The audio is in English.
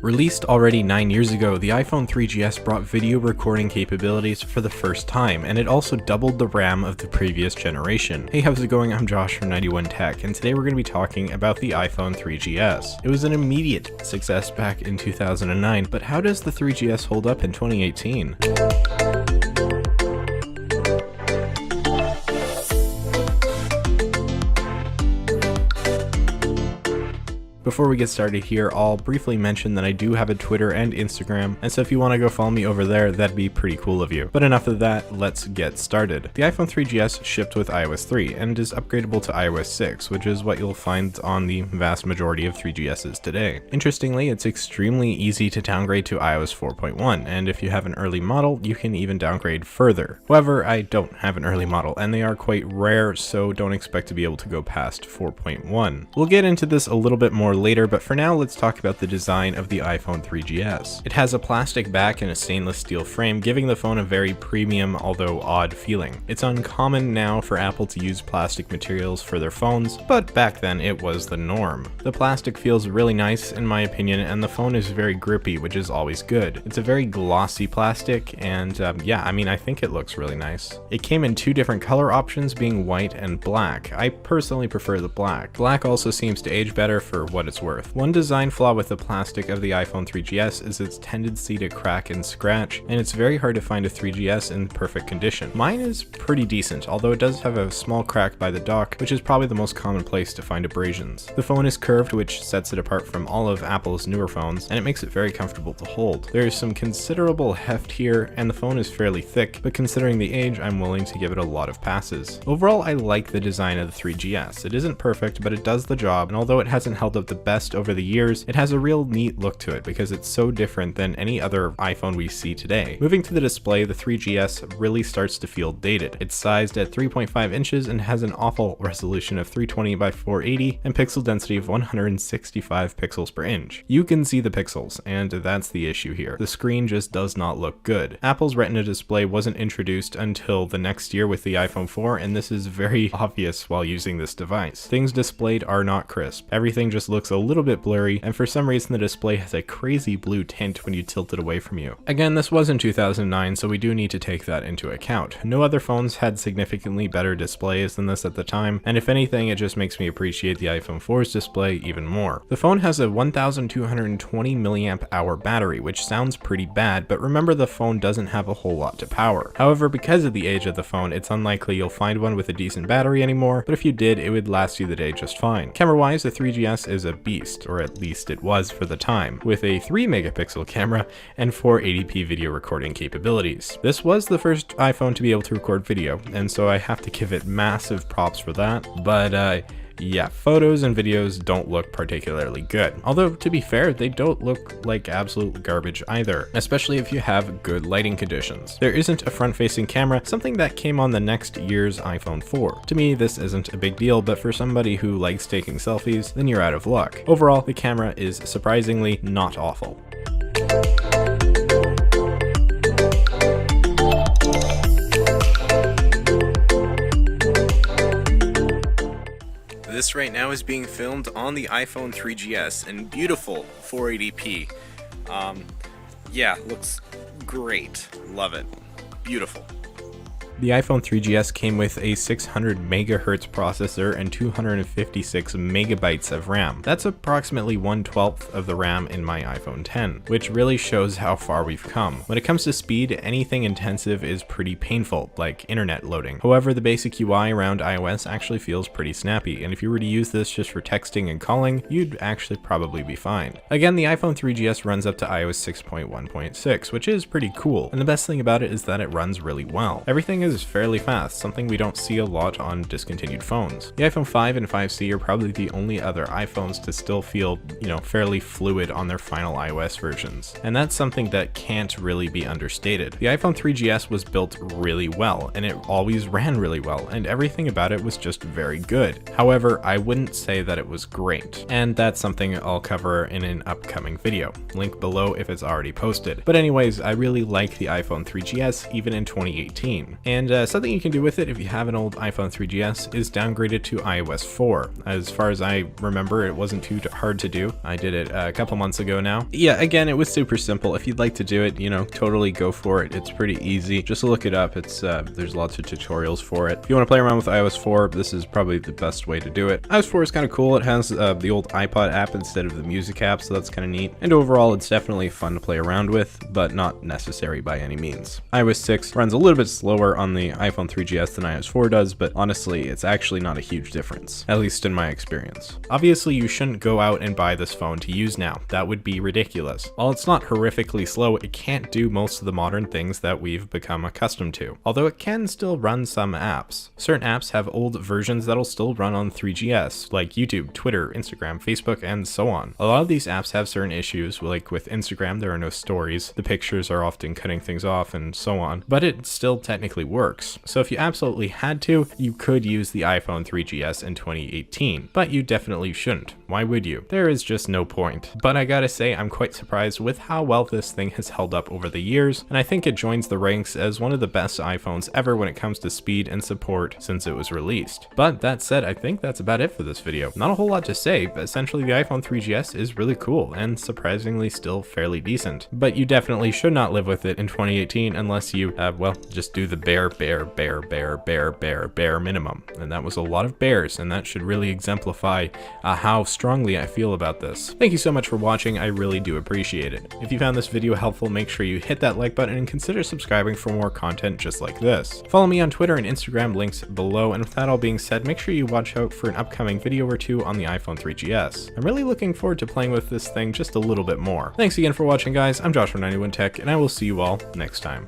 Released already 9 years ago, the iPhone 3GS brought video recording capabilities for the first time, and it also doubled the RAM of the previous generation. Hey, how's it going? I'm Josh from 91Tech, and today we're going to be talking about the iPhone 3GS. It was an immediate success back in 2009, but how does the 3GS hold up in 2018? Before we get started here, I'll briefly mention that I do have a Twitter and Instagram, and so if you want to go follow me over there, that'd be pretty cool of you. But enough of that, let's get started. The iPhone 3GS shipped with iOS 3 and is upgradable to iOS 6, which is what you'll find on the vast majority of 3GSs today. Interestingly, it's extremely easy to downgrade to iOS 4.1, and if you have an early model, you can even downgrade further. However, I don't have an early model, and they are quite rare, so don't expect to be able to go past 4.1. We'll get into this a little bit more later, but for now let's talk about the design of the iPhone 3GS. It has a plastic back and a stainless steel frame, giving the phone a very premium, although odd feeling. It's uncommon now for Apple to use plastic materials for their phones, but back then it was the norm. The plastic feels really nice in my opinion, and the phone is very grippy, which is always good. It's a very glossy plastic, and I think it looks really nice. It came in two different color options, being white and black. I personally prefer the black. Black also seems to age better for what it's worth. One design flaw with the plastic of the iPhone 3GS is its tendency to crack and scratch, and it's very hard to find a 3GS in perfect condition. Mine is pretty decent, although it does have a small crack by the dock, which is probably the most common place to find abrasions. The phone is curved, which sets it apart from all of Apple's newer phones, and it makes it very comfortable to hold. There is some considerable heft here, and the phone is fairly thick, but considering the age, I'm willing to give it a lot of passes. Overall, I like the design of the 3GS. It isn't perfect, but it does the job, and although it hasn't held up the best over the years, it has a real neat look to it because it's so different than any other iPhone we see today. Moving to the display, the 3GS really starts to feel dated. It's sized at 3.5 inches and has an awful resolution of 320 by 480 and pixel density of 165 pixels per inch. You can see the pixels, and that's the issue here. The screen just does not look good. Apple's Retina display wasn't introduced until the next year with the iPhone 4, and this is very obvious while using this device. Things displayed are not crisp. Everything just looks a little bit blurry, and for some reason the display has a crazy blue tint when you tilt it away from you. Again, this was in 2009, so we do need to take that into account. No other phones had significantly better displays than this at the time, and if anything, it just makes me appreciate the iPhone 4's display even more. The phone has a 1220 mAh battery, which sounds pretty bad, but remember the phone doesn't have a whole lot to power. However, because of the age of the phone, it's unlikely you'll find one with a decent battery anymore, but if you did, it would last you the day just fine. Camera-wise, the 3GS is a beast, or at least it was for the time, with a 3 megapixel camera and 480p video recording capabilities. This was the first iPhone to be able to record video, and so I have to give it massive props for that, but yeah, photos and videos don't look particularly good. Although, to be fair, they don't look like absolute garbage either, especially if you have good lighting conditions. There isn't a front-facing camera, something that came on the next year's iPhone 4. To me, this isn't a big deal, but for somebody who likes taking selfies, then you're out of luck. Overall, the camera is surprisingly not awful. This right now is being filmed on the iPhone 3GS in beautiful 480p. Yeah, looks great. Love it. Beautiful. The iPhone 3GS came with a 600 MHz processor and 256 megabytes of RAM. That's approximately 1/12 of the RAM in my iPhone 10, which really shows how far we've come. When it comes to speed, anything intensive is pretty painful, like internet loading. However, the basic UI around iOS actually feels pretty snappy, and if you were to use this just for texting and calling, you'd actually probably be fine. Again, the iPhone 3GS runs up to iOS 6.1.6, which is pretty cool, and the best thing about it is that it runs really well. Everything is fairly fast, something we don't see a lot on discontinued phones. The iPhone 5 and 5C are probably the only other iPhones to still feel, fairly fluid on their final iOS versions. And that's something that can't really be understated. The iPhone 3GS was built really well, and it always ran really well, and everything about it was just very good. However, I wouldn't say that it was great, and that's something I'll cover in an upcoming video. Link below if it's already posted. But anyways, I really like the iPhone 3GS even in 2018. And And something you can do with it if you have an old iPhone 3GS is downgrade it to iOS 4. As far as I remember, it wasn't too hard to do. I did it a couple months ago now. Yeah, again, it was super simple. If you'd like to do it, you know, totally go for it. It's pretty easy. Just look it up. It's there's lots of tutorials for it. If you want to play around with iOS 4, this is probably the best way to do it. iOS 4 is kind of cool. It has the old iPod app instead of the music app, so that's kind of neat. And overall, it's definitely fun to play around with, but not necessary by any means. iOS 6 runs a little bit slower on the iPhone 3GS than iOS 4 does, but honestly, it's actually not a huge difference, at least in my experience. Obviously, you shouldn't go out and buy this phone to use now. That would be ridiculous. While it's not horrifically slow, it can't do most of the modern things that we've become accustomed to, although it can still run some apps. Certain apps have old versions that'll still run on 3GS, like YouTube, Twitter, Instagram, Facebook, and so on. A lot of these apps have certain issues, like with Instagram, there are no stories, the pictures are often cutting things off, and so on, but it still technically works. So if you absolutely had to, you could use the iPhone 3GS in 2018, but you definitely shouldn't. Why would you? There is just no point. But I gotta say, I'm quite surprised with how well this thing has held up over the years, and I think it joins the ranks as one of the best iPhones ever when it comes to speed and support since it was released. But that said, I think that's about it for this video. Not a whole lot to say, but essentially the iPhone 3GS is really cool and surprisingly still fairly decent. But you definitely should not live with it in 2018 unless you, well, just do the bare minimum. And that was a lot of bears, and that should really exemplify how strongly I feel about this. Thank you so much for watching, I really do appreciate it. If you found this video helpful, make sure you hit that like button and consider subscribing for more content just like this. Follow me on Twitter and Instagram, links below, and with that all being said, make sure you watch out for an upcoming video or two on the iPhone 3GS. I'm really looking forward to playing with this thing just a little bit more. Thanks again for watching, guys. I'm Josh from 91 Tech, and I will see you all next time.